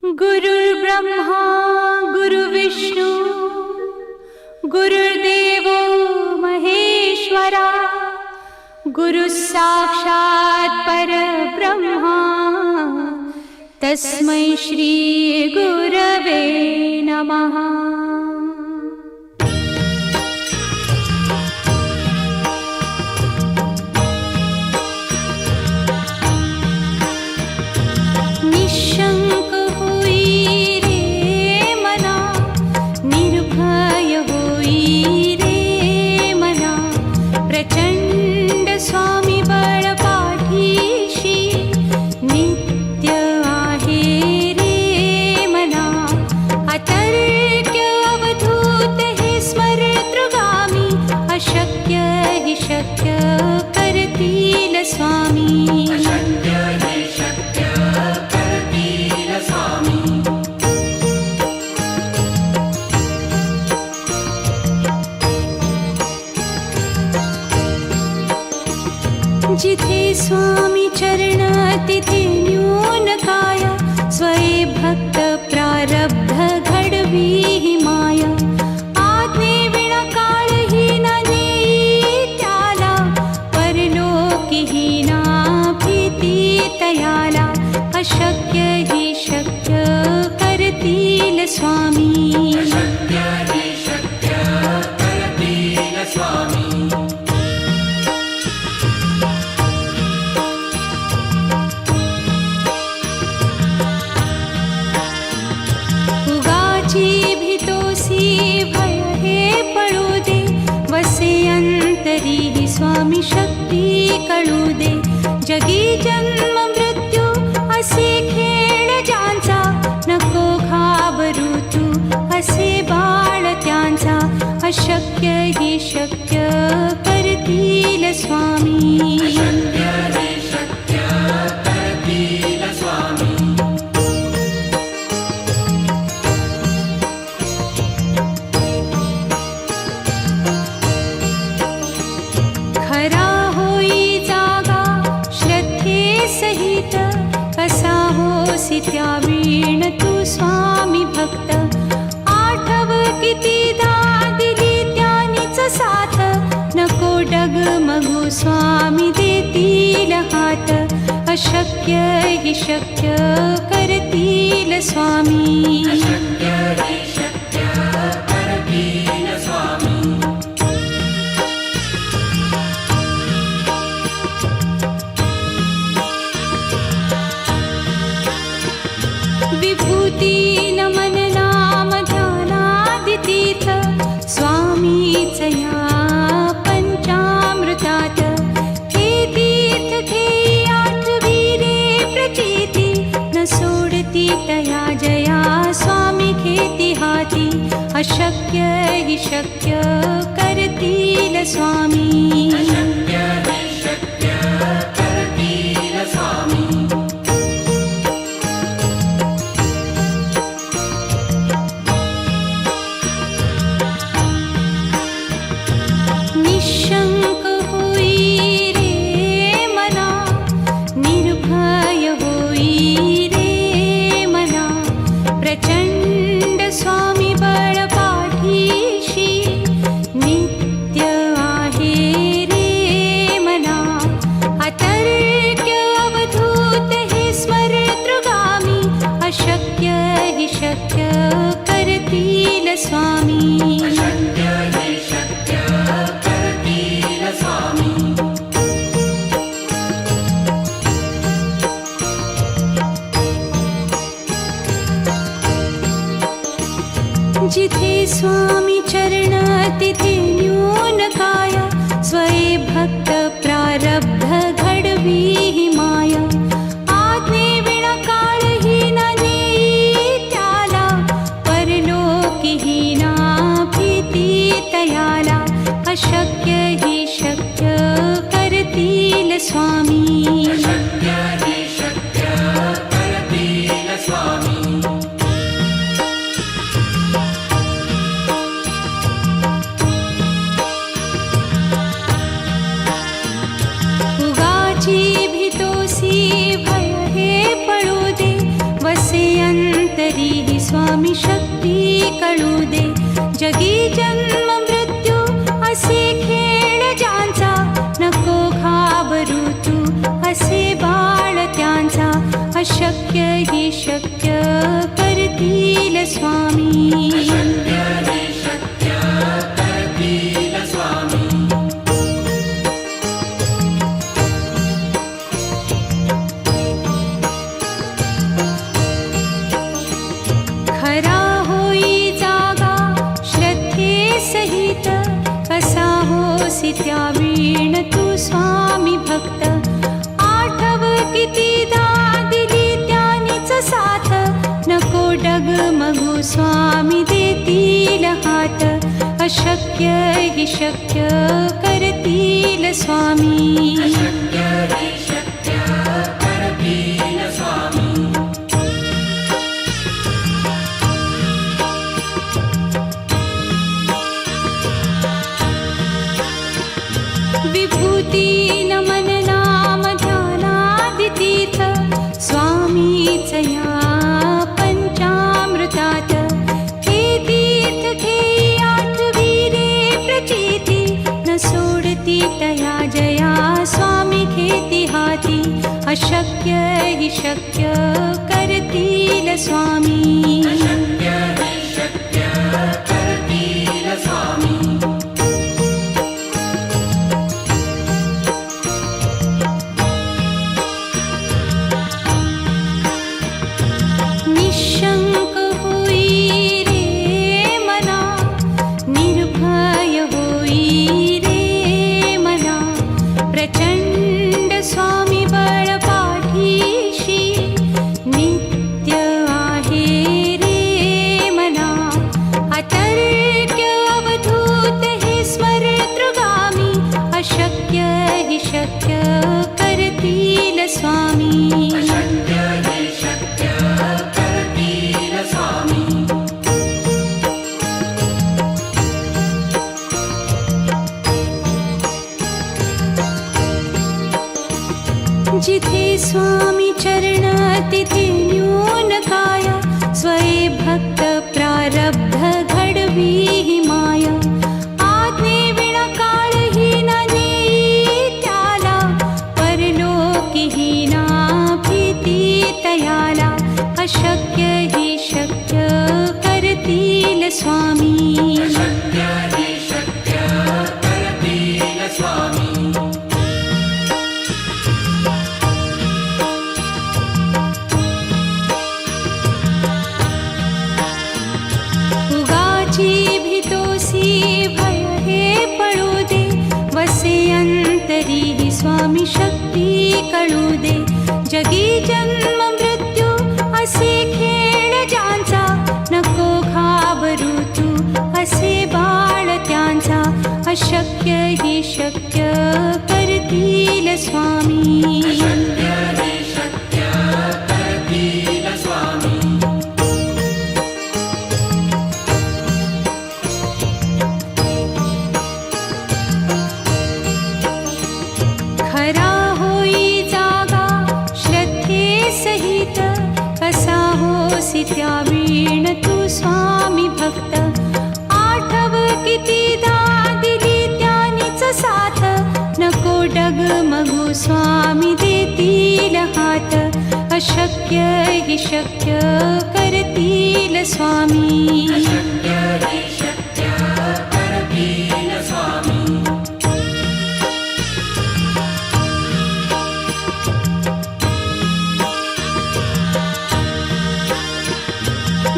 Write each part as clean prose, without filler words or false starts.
गुरुर्ब्रह्मा गुरुर्विष्णू गुरुर्देवो महेश्वरा गुरुः साक्षात् परब्रह्मा तस्मै श्री गुरवे नमः। निशंक होई रे मना, निर्भय होई रे मना, प्रचंड स्वामी बळ पाठीशी नित्य आहे रे मना। अतर्क्य अवधूत हे स्मरतृगामी, अशक्य हि शक्य करतील स्वामी। जिथे स्वामी चरण तिथे न्यून काय, स्वये भक्त प्रारब्ध घडवी ही माया। आज्ञे विना काळही न नेई त्याला, परलोकी ही ना भीती तयाला। अशक्य ही शक्य करतील स्वामी। अंतरी ही स्वामी शक्ती कळू दे। जगी जन्म मृत्यू असे खेळ ज्यांचा, नको घाबरू तू असे बाळ त्यांचा। अशक्य ही शक्य करतील स्वामी। खरा होई जागा श्रद्धे सहित, कसा होसी त्या वीण तू स्वामी भक्त। आठव कितीदा दिली त्यानीच साथ, नको डगमगू स्वामी देतील हात। अशक्य हि शक्य करतील स्वामी। विभूती नमन नाम ध्यानादितीर्थ, स्वामीच या पंचामृतात। हे तीर्थ घेई आठवी रे प्रचिती, न सोडती तया जया स्वामी घेती हाती। अशक्य हि शक्य करतील स्वामी। निशंक होई रे मना, निर्भय होई रे मना, प्रचंड स्वामी बळ पाठीशी नित्य आहे रे मना। अतर्क्य अवधूत हे स्मरतृगामी, अशक्य हि शक्य करतील स्वामी। जिथे स्वामी चरण तिथे न्यून काय, स्वये भक्त प्रारब्ध घडवी ही माया। आज्ञे विना काळही न नेई त्याला, परलोकी ही ना भीती तयाला। अशक्य ही शक्य करतील स्वामी। उगाची भीतोसी भय हे पळू दे, वसे अंत अंतरी स्वामी शक्ती कळू दे. जगी जन्म मृत्यू असे खेळ ज्यांचा, नको घाबरू तू असे बाळ त्यांचा. अशक्य ही शक्य करतील स्वामी. खरा होई जागा श्रद्धे सहित, कसा होसी त्या वीण तू स्वामी भक्त. आठव कितीदा दिली त्यानीच साथ, नको डगमगू स्वामी देतील हात. अशक्य ही शक्य करतील स्वामी. विभूती नमन नाम ध्यानादितीर्थ, स्वामीच या पंचामृतात. हे तीर्थ घेई आठवी रे प्रचिती, न सोडती तया जया स्वामी घेती हाती. अशक्य ही शक्य करतील स्वामी. निशंक होई रे मना, निर्भय होई रे मना. प्रचंड स्वामी बळ पाठीशी, नित्य आहे रे मना. अतर्क्य अवधूत हे स्मरतृगामी, अशक्य हि शक्य करतील स्वामी. जिथे स्वामी चरण तिथे न्यून काया, स्वये भक्त प्रारब्ध घडवी ही माया. आज्ञे विना काळही न नेई त्याला, परलोकी ही ना भीती तयाला. अशक्य ही शक्य करतील स्वामी. भय हे पळू दे, वसे अंतरी स्वामी शक्ती कळू दे. जगी जन्म मृत्यू असे खेळ ज्यांचा, नको घाबरू तू असे बाळ त्यांचा. अशक्य ही शक्य करतील स्वामी. खरा होई जागा श्रद्धे सहित, कसा होसी त्या वीण तू स्वामी भक्त. आठव कितीदा दिली त्यानीच साथ, नको डगमगू स्वामी देतील हात. अशक्य हि शक्य करतील स्वामी.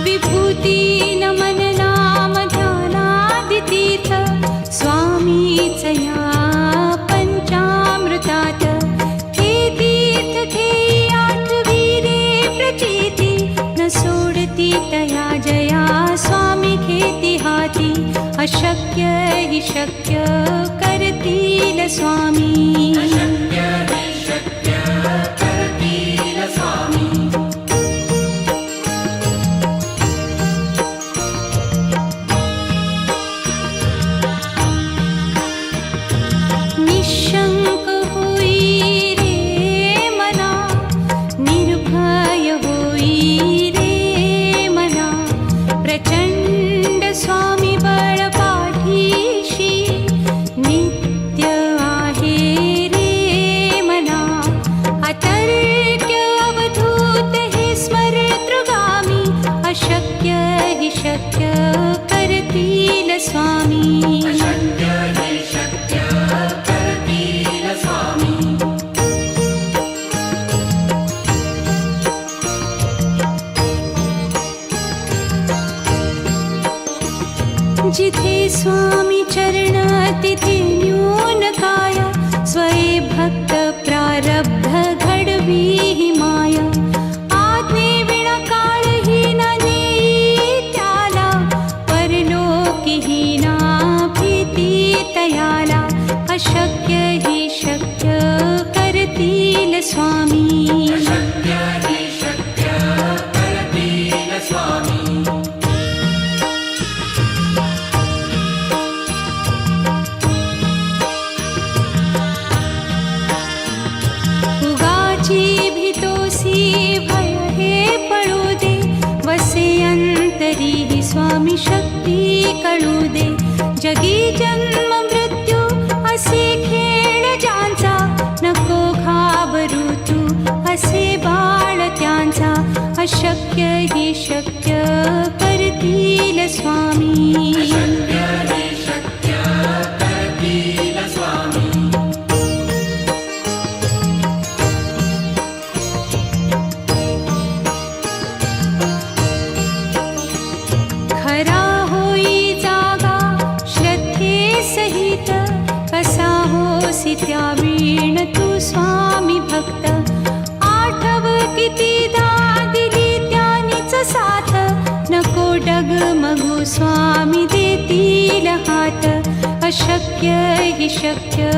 विभूती नमन नाम ध्यानादितीर्थ, स्वामीच या पंचामृतात. हे तीर्थ घेई आठवी रे प्रचिती, न सोडती तया जया स्वामी घेती हाती. अशक्य हि शक्य करतील स्वामी. निशंक होई रे मना, निर्भय होई रे अशक्य हि शक्य करतील स्वामी. अशक्य हि शक्य करतील स्वामी. जिथे स्वामी चरण तिथे न्यून काय. स्वये भक्त प्रारब्ध घडवी हि माया. आज्ञे विना काळही न नेई त्याला. परलोकीही ना भीती तयाला. अशक्य हि शक्य करतील स्वामी. अशक्य हि शक्य करतील स्वामी. भय हे पळू दे. वसे अंतरी हि स्वामी शक्ती कळू दे. जगी जन्म मृत्यू असे खेळ ज्यांचा. नको घाबरू तू असे बाळ त्यांचा. अशक्य हि शक्य करतील स्वामी. अशक्य हि शक्य करतील स्वामी. खरा होई जागा श्रद्धे सहित. कसा होसी त्या वीण तू स्वामी भक्त. आठव कितीदा दिली त्यानीच साथ. नको डगमगू स्वामी देतील हात. अशक्य हि शक्य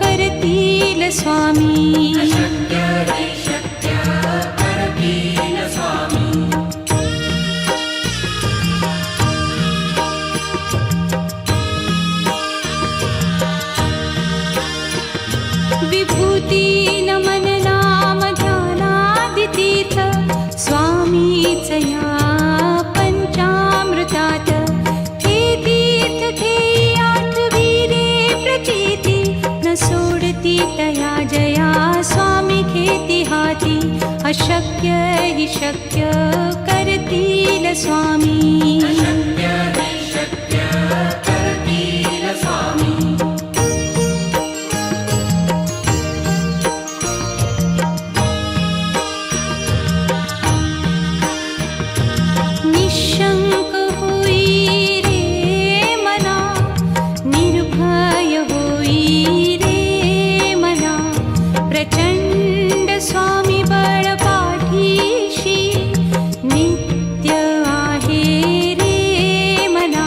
करतील स्वामी. अशक्य हि शक्य करतील स्वामी. विभूती नमन नाम ध्यानादि तीर्थ. स्वामीच या पंचामृतात. हे तीर्थ घेई आठवी रे प्रचिती. न सोडती तया जया स्वामी घेती हाती. अशक्य हि शक्य करतील स्वामी. अशक्य हि शक्य करतील स्वामी. निशंक होई रे मना. निर्भय होई रे मना. प्रचंड स्वामी बळ पाठीशी. नित्य आहे रे मना.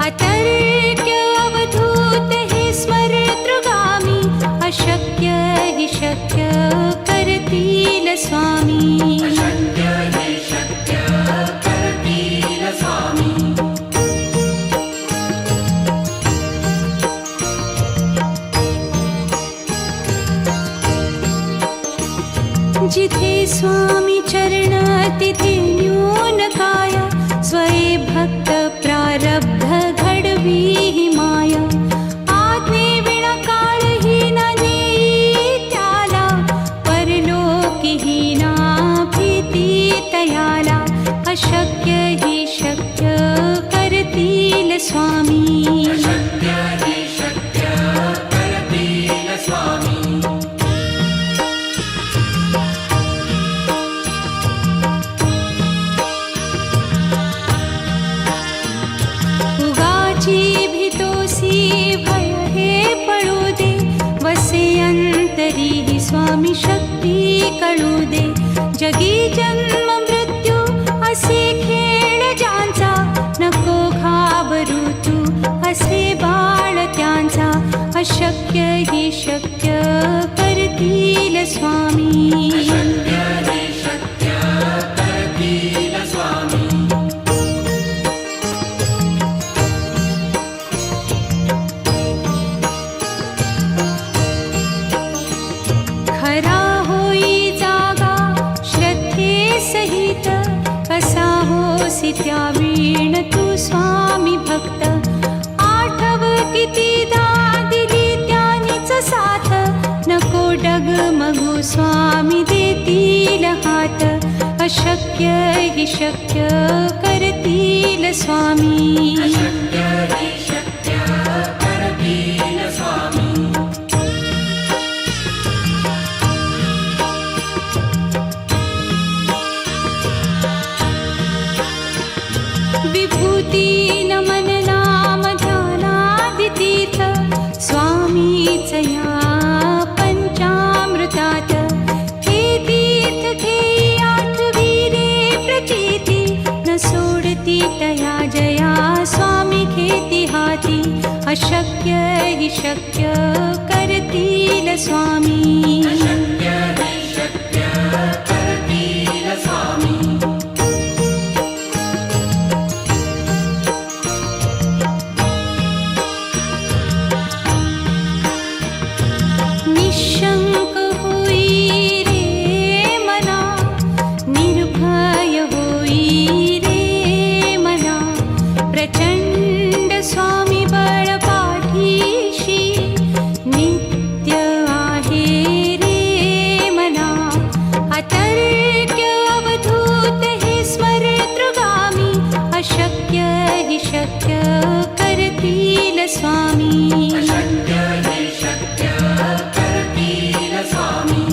अतर्क्य अवधूत हे स्मरतृगामी. अशक्य हि शक्य करतील स्वामी. अशक्य हि शक्य करतील स्वामी. जिथे स्वामी चरण तिथे न्यून काय. स्वये भक्त प्रारब्ध घडवी हि माया. आज्ञे विना काळही न नेई त्याला. परलोकीही ना भीती तयाला. अशक्य हि शक्य करतील स्वामी. अशक्य हि शक्य करतील स्वामी. उगाची भीतोसी भय हे पळू दे. वसे अंतरी हि स्वामी शक्ती कळू दे. जगी जन्म मृत्यू असे खेळ ज्यांचा. नको घाबरू तू असे बाळ त्यांचा. अशक्य हि शक्य करतील स्वामी. अशक्य हि शक्य करतील स्वामी. खरा होई जागा श्रद्धे सहित. कसा होसी त्या वीण तू स्वामी भक्त. आठव कितीदा दिली त्यानीच साथ. नको डगमगू स्वामी देतील हात. अशक्य अशक्य हि शक्य करतील स्वामी. अशक्य हि शक्य करतील स्वामी. विभूती नमन नाम ध्यानादितीर्थ स्वामीच या पंचामृतात. हे तीर्थ घेई आठविरे प्रचिती न सोडती तया जया स्वामी घेती हाती. अशक्य हि शक्य करतील स्वामी. अशक्य हि शक्य करतील स्वामी. निशंक होई रे मना, निर्भय होई रे मना. प्रचंड स्वामी बळ पाठीशी नित्य आहे रे मना. अतर्क्य अवधूत हे स्मरतृगामी. अशक्य हि शक्य करतील स्वामी. अशक्य हि शक्य करतील स्वामी.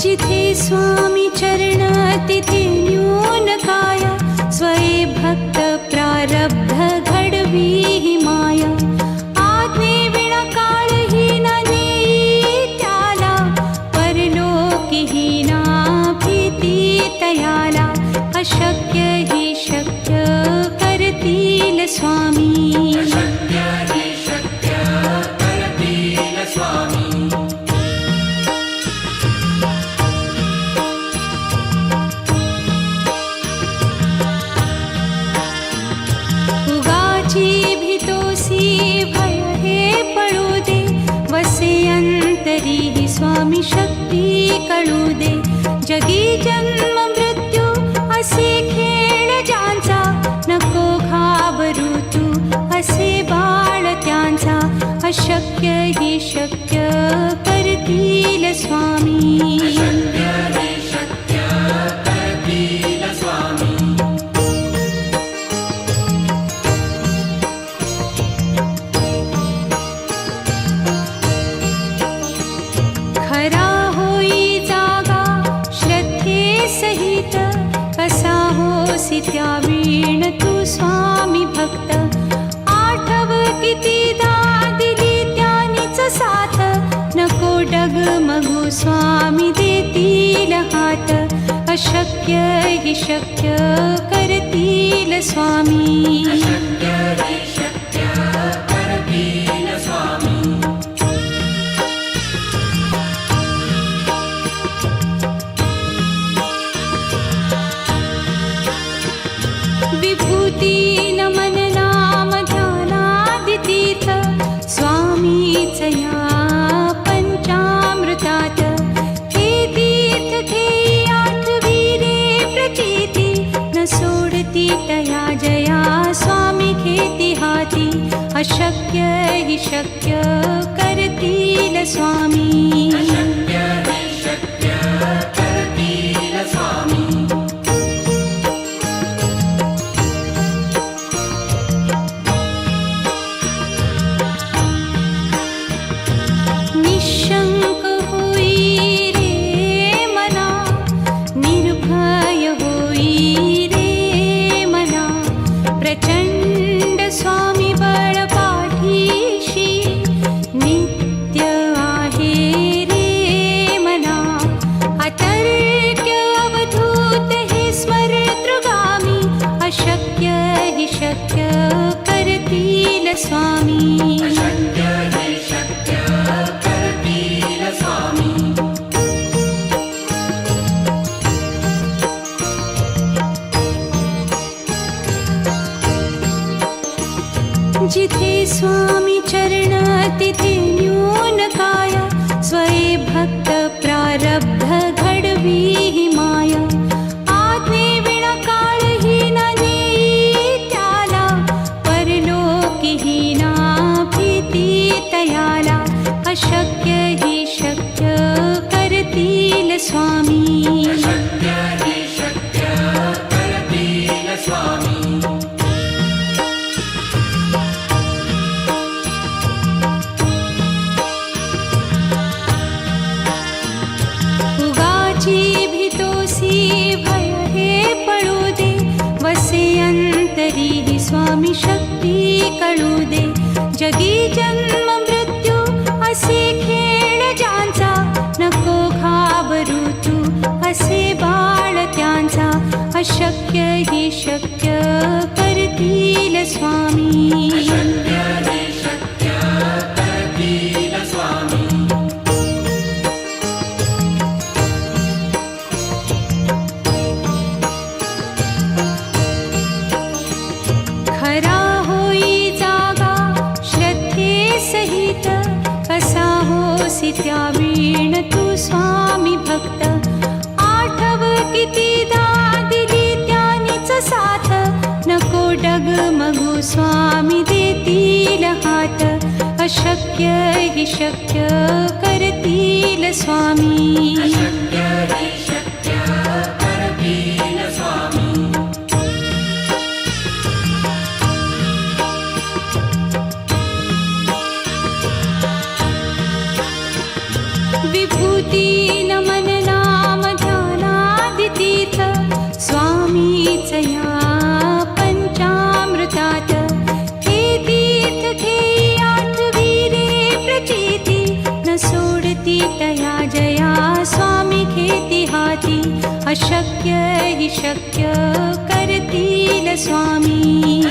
जिथे स्वामी चरण तिथे न्यून काय. स्वये भक्त प्रारब्ध घडवी ही माया. आज्ञे विना काळही न नेई त्याला. परलोकीही ना भीती तयाला. अशक्य हि शक्य करतील स्वामी. अशक्य हि शक्य करतील स्वामी. उगाची भीतोसी भय हे पळू दे. वसे अंतरी ही स्वामी शक्ती कळू दे. जगी जन्म मृत्यू असे खेळ ज्यांचा. नको घाबरू तू असे बाळ त्यांचा. अशक्य हि शक्य करतील स्वामी. अशक्य हि शक्य करतील स्वामी. खरा होई जागा श्रद्धे सहित. कसा होसी त्या वीण तू स्वामी भक्त. आठव कितीदा दिली त्यानीच साथ. नको डगमगू स्वामी देतील हात. अशक्य हि शक्य करतील स्वामी. अशक्य हि शक्य करतील स्वामी. विभूती नमन नाम ध्यानादितीर्थ स्वामीच या पंचामृतात. हे तीर्थ घेई आठविरे प्रचिती न सोडती तया जया स्वामी घेती हाती. अशक्य हि शक्य करतील स्वामी. अशक्य हि शक्य करतील स्वामी. निशंक होई रे मना, निर्भय होई रे मना. प्रचंड स्वामी बळ पाठीशी नित्य आहे रे मना. अतर्क्य अवधूत हे स्मरतृगामी. अशक्य हि शक्य करतील स्वामी. अशक्य हि शक्य करतील स्वामी. जिथे स्वामी चरण तिथे न्यून काय. स्वये भक्त प्रारब्ध घडवी ही माया. आज्ञे विना काळही न नेई त्याला. परलोकीही ना भी स्वामी शक्य हि शक्य करतील स्वामी उगाची भीतोसी भय हे पळू दे वसे अंतरी ही स्वामी शक्ती कळू दे जगी जन्म मृत्यू असे खेळ ज्यांचा नको घाबरू तू असे बाळ त्यांचा अशक्य ही शक्य करतील स्वामी शक्य हि शक्य करतील स्वामी खरा होई जागा श्रद्धे सहित कसा होसी त्या वीण तू स्वामी भक्त आठव कितीदा दिली त्यानीच साथ नको डगमगू स्वामी देतील हात अशक्य हि शक्य करतील स्वामी शक्य हि शक्य करतील स्वामी विभूती नमन नाम ध्यानादितीर्थ स्वामीच या पंचामृतात हे तीर्थ घेई आठवी रे प्रचिती न सोडती तया जया स्वामी घेती हाती अशक्य हि शक्य करतील स्वामी